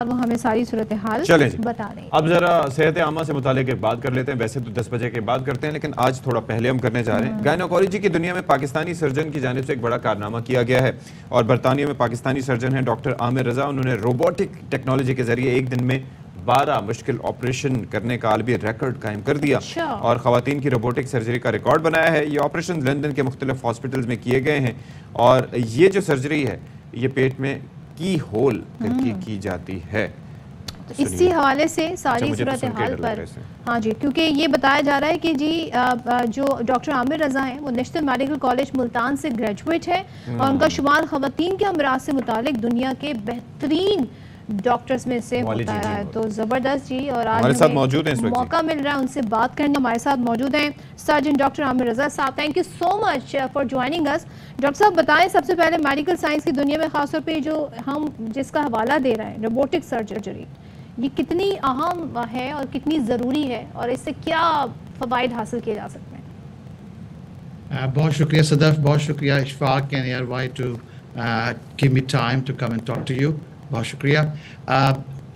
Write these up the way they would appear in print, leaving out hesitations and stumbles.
और वो हमें सारी सूरत हाल बता रहे हैं। अब जरा सेहत आमा से मुतालिक बात कर लेते हैं। वैसे तो 10 बजे के बाद करते हैं, लेकिन आज थोड़ा पहले हम करने जा रहे हैं। गायनोकोलॉजी की दुनिया में पाकिस्तानी सर्जन की जानिब से एक बड़ा कारनामा किया गया है और बरतानिया में पाकिस्तानी सर्जन हैं डॉक्टर आमिर रजा। उन्होंने रोबोटिक टेक्नोलॉजी के जरिए एक दिन में 12 मुश्किल ऑपरेशन करने का आलमी रिकॉर्ड कायम कर दिया और खवातीन की रोबोटिक सर्जरी का रिकॉर्ड बनाया है। ये ऑपरेशन लंदन के मुख्तलिफ हॉस्पिटल्स में किए गए हैं और ये जो सर्जरी है ये पेट में की होल करके की जाती है। तो इसी हवाले से सारी सूरत हाल पर हाँ जी, क्योंकि ये बताया जा रहा है कि जी जो डॉक्टर आमिर रजा हैं वो नेशनल मेडिकल कॉलेज मुल्तान से ग्रेजुएट है और उनका शुमार खवातीन के अमराज से मुतालिक दुनिया के बेहतरीन डॉक्टर्स में से होता है। तो जबरदस्त जी, और आज हमारे साथ मौजूद हैं, मौका मिल रहा है उनसे बात करने। हमारे साथ मौजूद हैं सर्जन डॉक्टर आमिर रजा साहब। Thank you so much for joining us. Doctor साहब बताएं सबसे पहले मेडिकल साइंस की दुनिया में खासतौर पे जो हम जिसका हवाला दे रहे हैं रोबोटिक सर्जरी, ये कितनी अहम है और कितनी ज़रूरी है और इससे क्या फ़वाइद हासिल किए जा सकते हैं? बहुत शुक्रिया सदफ, बहुत शुक्रिया इशफाक एंड यार to give me time to come and talk to you. बहुत शुक्रिया।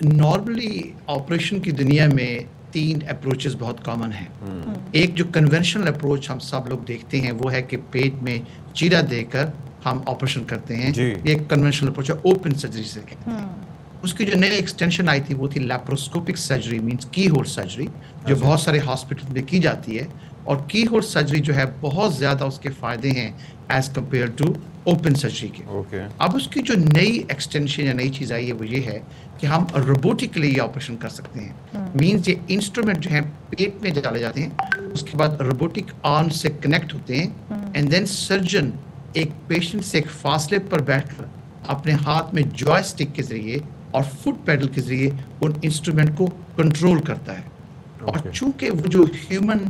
नॉर्मली ऑपरेशन की दुनिया में 3 अप्रोचेस बहुत कॉमन हैं। एक जो कन्वेंशनल अप्रोच हम सब लोग देखते हैं वो है कि पेट में चीरा देकर हम ऑपरेशन करते हैं। ये कन्वेंशनल अप्रोच है, ओपन सर्जरी से कहते हैं। उसकी जो नई एक्सटेंशन आई थी वो थी लैप्रोस्कोपिक सर्जरी, मींस की होल सर्जरी, जो बहुत सारे हॉस्पिटल में की जाती है। और की होल सर्जरी जो है बहुत ज़्यादा उसके फ़ायदे हैं as compare to open surgery के। अब उसकी जो नई एक्सटेंशन या नई चीज़ आई है वो ये है कि हम रोबोटिकली ये ऑपरेशन कर सकते हैं। मींस ये इंस्ट्रूमेंट जो है पेट में डाले जाते हैं, उसके बाद रोबोटिक आर्म से कनेक्ट होते हैं एंड देन सर्जन एक पेशेंट से एक फासले पर बैठकर अपने हाथ में जॉयस्टिक के जरिए और फुट पैडल के जरिए उन इंस्ट्रूमेंट को कंट्रोल करता है। और चूंकि वो जो ह्यूमन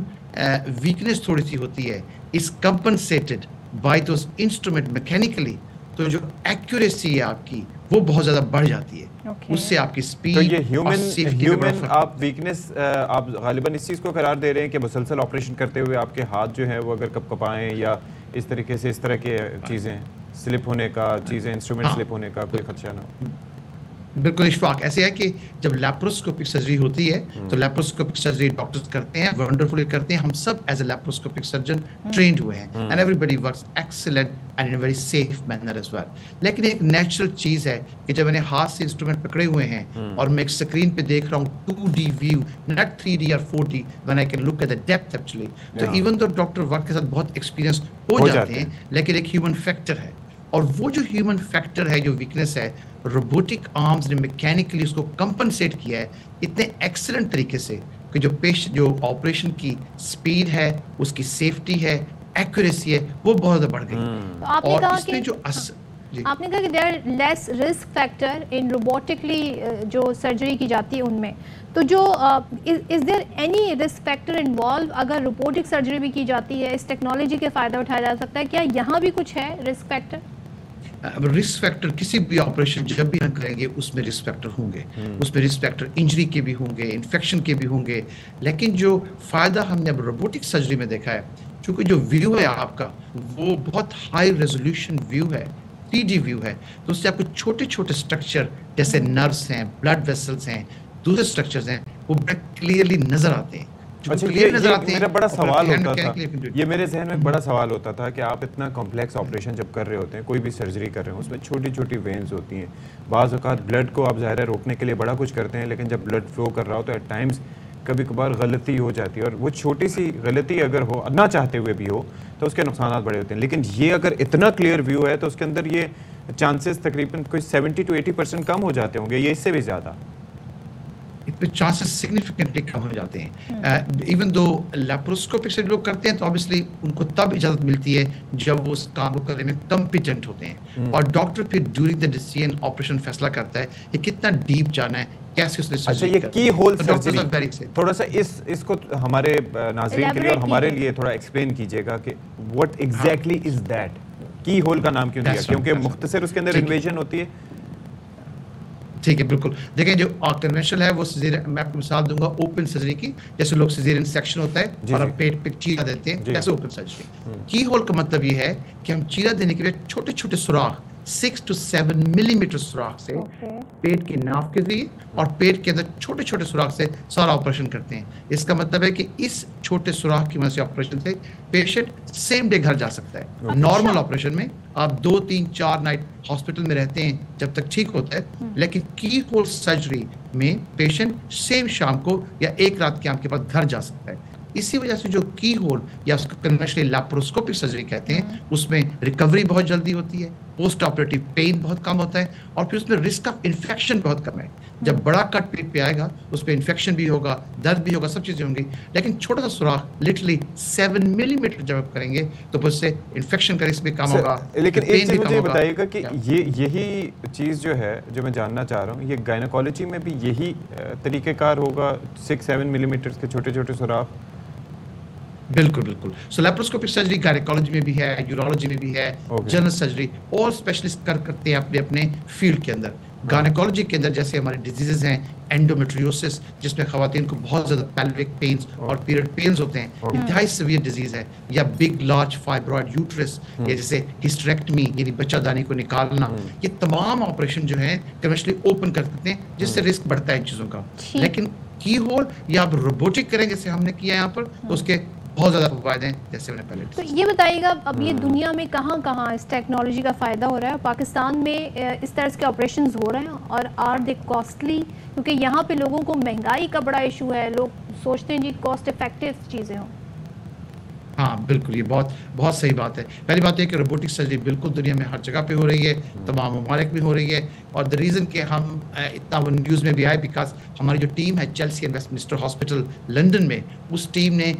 वीकनेस थोड़ी सी होती है is compensated by those instrument mechanically, तो जो एक्यूरेसी है आपकी वो बहुत ज्यादा बढ़ जाती है। उससे आपकी स्पीड। तो ये ह्यूमन आप वीकनेस आप गालिबन इस चीज़ को करार दे रहे हैं कि मुसलसल ऑपरेशन करते हुए आपके हाथ जो हैं वो अगर कपकपाएं या इस तरीके से इस तरह के चीज़ें स्लिप होने का, चीज़ें इंस्ट्रूमेंट स्लिप होने का कोई खदशा ना हो? बिल्कुल इशफाक, ऐसे है कि जब लैप्रोस्कोपिक सर्जरी होती है तो लैप्रोस्कोपिक सर्जरी डॉक्टर्स करते हैं, वंडरफुली करते हैं। हम सब as a laparoscopic surgeon trained हुए हैं and everybody works excellent and in a very safe manner as well. लेकिन एक नेचुरल चीज़ है कि जब मैंने हाथ से इंस्ट्रूमेंट पकड़े हुए हैं और मैं एक स्क्रीन पे देख रहा हूँ 2D व्यू, नॉट 3D और 4D, when I can look at the depth actually. तो इवन दो डॉक्टर वर्क के साथ बहुत एक्सपीरियंस हो जाते हैं, लेकिन एक ह्यूमन फैक्टर है। और वो जो ह्यूमन फैक्टर है, जो वीकनेस है, रोबोटिक आर्म्स ने मैकेनिकली उसको कंपनसेट किया है इतने एक्सीलेंट तरीके से कि जो ऑपरेशन की स्पीड है, उसकी सेफ्टी है, एक्यूरेसी है, वो बहुत ज़्यादा बढ़ गई। और इसमें जो आपने कहा कि there are less risk factor in robotically जो सर्जरी की जाती है उनमें, तो जो is there any risk factor involve अगर रोबोटिक सर्जरी भी की जाती है? इस टेक्नोलॉजी के फ़ायदा उठाया जा सकता है क्या? यहाँ भी कुछ है रिस्क फैक्टर? रिस्क फैक्टर किसी भी ऑपरेशन जब भी हम करेंगे उसमें रिस्क फैक्टर होंगे। उसमें रिस्क फैक्टर इंजरी के भी होंगे, इन्फेक्शन के भी होंगे। लेकिन जो फ़ायदा हमने अब रोबोटिक सर्जरी में देखा है, चूँकि जो व्यू है आपका वो बहुत हाई रेजोल्यूशन व्यू है, 3D व्यू है, तो उससे आपको छोटे छोटे स्ट्रक्चर जैसे नर्व्स हैं, ब्लड वेसल्स हैं, दूसरे स्ट्रक्चर्स हैं, वो बड़े क्लियरली नजर आते हैं। अच्छा, ये मेरा बड़ा सवाल होता था, ये मेरे जहन में बड़ा सवाल होता था कि आप इतना कॉम्प्लेक्स ऑपरेशन जब कर रहे होते हैं, कोई भी सर्जरी कर रहे हो, उसमें छोटी छोटी वेन्स होती हैं। बाज़ औक़ात ब्लड को आप ज़ाहिर है रोकने के लिए बड़ा कुछ करते हैं, लेकिन जब ब्लड फ्लो कर रहा हो तो एट टाइम्स कभी कभार गलती हो जाती है, और वो छोटी सी गलती अगर हो, ना चाहते हुए भी हो, तो उसके नुकसान बड़े होते हैं। लेकिन ये अगर इतना क्लियर व्यू है तो उसके अंदर ये चांसेस तकरीबन कोई 70 to 80% कम हो जाते होंगे, ये इससे भी ज़्यादा? चांसेस सिग्निफिकेंटली कम हो जाते हैं। इवन दो लैप्रोस्कोपिक से लोग करते हैं तो ऑब्वियसली उनको तब इजाज़त मिलती है जब वो उस काम को करने में कॉम्पिटेंट होते हैं, और डॉक्टर फिर ड्यूरिंग द डिसीजन ऑपरेशन फैसला करता है कि कितना डीप जाना है, कैसे उसने अच्छा, ये की होल सर्जरी थोड़ा सा इसको हमारे नाज़रीन के लिए और हमारे लिए थोड़ा एक्सप्लेन कीजिएगा कि व्हाट एग्जैक्टली इज दैट? की होल का नाम क्यों दिया? क्योंकि मुख्तसर उसके अंदर इन्वेजन होती है। ठीक है, बिल्कुल। देखें जो कन्वेंशनल है वो मैं आपको मिसाल दूंगा ओपन सर्जरी की, जैसे लोग सिजेरियन सेक्शन होता है और हम पेट पे चीरा देते हैं, जैसे ओपन सर्जरी। की होल का मतलब ये है कि हम चीरा देने के लिए छोटे छोटे सुराख 6 to 7 मिलीमीटर सुराख से पेट के नाव के जरिए और पेट के अंदर छोटे छोटे सुराख से सारा ऑपरेशन करते हैं। इसका मतलब है कि इस छोटे सुराख की मदद से ऑपरेशन से पेशेंट सेम डे घर जा सकता है। नॉर्मल ऑपरेशन में आप 2, 3, 4 नाइट हॉस्पिटल में रहते हैं जब तक ठीक होता है, लेकिन की होल सर्जरी में पेशेंट सेम शाम को या एक रात के आपके पास घर जा सकता है। इसी वजह से जो की होल या उसको कन्वेंशनली लैप्रोस्कोपिक सर्जरी कहते हैं, उसमें रिकवरी बहुत जल्दी होती है, पोस्ट ऑपरेटिव पेन बहुत कम होता है और फिर उसमें रिस्क ऑफ इन्फेक्शन बहुत कम है। जब बड़ा कट पेट पे आएगा उस पर इन्फेक्शन भी होगा, दर्द भी होगा, सब चीज़ें होंगी, लेकिन छोटा सा सुराख लिटरली 7 मिलीमीटर जब आप करेंगे तो उससे इन्फेक्शन का रिस्क भी कम होगा। लेकिन एक चीज़ मुझे बताइएगा कि यही चीज़ जो है जो मैं जानना चाह रहा हूँ, ये गायनोकोलॉजी में भी यही तरीक़ेकार होगा, 6-7 मिलीमीटर के छोटे छोटे सुराख? बिल्कुल बिल्कुल। सो लैप्रोस्कोपिक सर्जरी गायनेकोलॉजी में भी है, यूरोलॉजी में भी है, जनरल सर्जरी और स्पेशलिस्ट करते हैं अपने अपने फील्ड के अंदर। गायनेकोलॉजी के अंदर जैसे हमारे डिजीजेज हैं एंडोमेट्रियोसिस, जिसमें खवातीन को बहुत ज़्यादा पेल्विक पेन्स और पीरियड पेन्स होते हैं, इंतहाई सीवियर डिजीज है, या बिग लार्ज फाइब्रॉइड यूट्रस, या जैसे हिस्टेरेक्टमी यानी बच्चादानी को निकालना, ये तमाम ऑपरेशन जो है कन्वेंशनली ओपन कर सकते हैं, जिससे रिस्क बढ़ता है इन चीज़ों का। लेकिन की होल या आप रोबोटिक करें जैसे हमने किया यहाँ पर, तो उसके बहुत ज़्यादा फायदे हैं जैसे मैंने पहले। तो ये बताइएगा अब ये दुनिया में कहाँ कहाँ इस टेक्नोलॉजी का फ़ायदा हो रहा है? पाकिस्तान में इस तरह के ऑपरेशंस हो रहे हैं और आर दे कॉस्टली? क्योंकि यहाँ पे लोगों को महंगाई का बड़ा इशू है, लोग सोचते हैं जी कॉस्ट इफेक्टिव चीज़ें हों। हाँ बिल्कुल, ये बहुत सही बात है। पहली बात है कि रोबोटिक सर्जरी बिल्कुल दुनिया में हर जगह पे हो रही है, तमाम ममालिक में हो रही है, और द रीज़न कि हम इतना वो न्यूज़ में भी आए बिकॉज हमारी जो टीम है Chelsea and Westminster hospital London में, उस टीम ने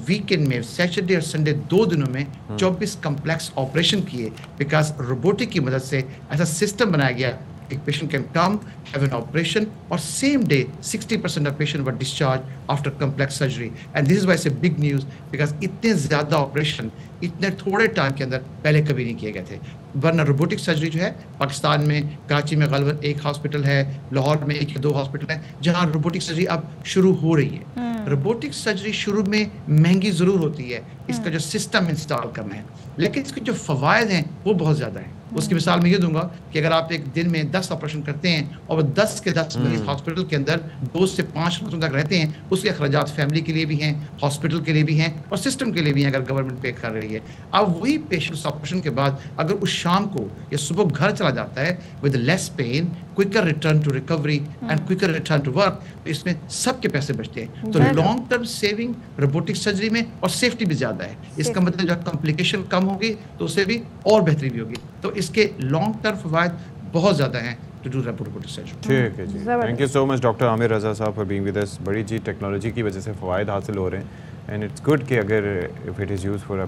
वीकेंड में सैटरडे और संडे 2 दिनों में 24 कम्प्लेक्स ऑपरेशन किए, बिकॉज रोबोटिक की मदद से ऐसा सिस्टम बनाया गया a patient can come, have an operation, or same day 60% of patients were discharged after complex surgery. And this is why it's a big news, because इतने ज़्यादा operation इतने थोड़े टाइम के अंदर पहले कभी नहीं किए गए थे। वरना रोबोटिक सर्जरी जो है पाकिस्तान में कराची में गलबन 1 हॉस्पिटल है, लाहौर में 1 या 2 हॉस्पिटल है जहाँ रोबोटिक सर्जरी अब शुरू हो रही है। रोबोटिक सर्जरी शुरू में महंगी ज़रूर होती है, इसका जो सिस्टम इंस्टॉल करना है, लेकिन इसके जो फ़वायद हैं वो बहुत ज़्यादा हैं। उसकी मिसाल मैं ये दूंगा कि अगर आप एक दिन में 10 ऑपरेशन करते हैं और 10 के 10 मरीज हॉस्पिटल के अंदर 2 से 5 रातों तक रहते हैं, उसके अखराजात फैमिली के लिए भी हैं, हॉस्पिटल के लिए भी हैं और सिस्टम के लिए भी हैं अगर गवर्नमेंट पे कर रही है। अब वही पेशेंट ऑपरेशन के बाद अगर उस शाम को या सुबह घर चला जाता है with less pain, quicker return to recovery and quicker return to work, तो इसमें सबके पैसे बचते हैं। तो long term saving robotic surgery में और सेफ्टी भी ज़्यादा है। इसका मतलब जब कॉम्प्लिकेशन कम होगी तो उससे भी और बेहतरी भी होगी। तो इसके लॉन्ग टर्म फवायद बहुत ज़्यादा हैं टू डू रोबोटिक सर्जरी। ठीक है जी, thank you so much doctor Aamir Raza साहब फॉर बीइंग विद अस। बड़ी जी टेक्नोलॉजी की वजह से फ़वायद हासिल हो रहे हैं, एंड इट्स गुड कि अगर if it is use for a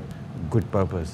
good purpose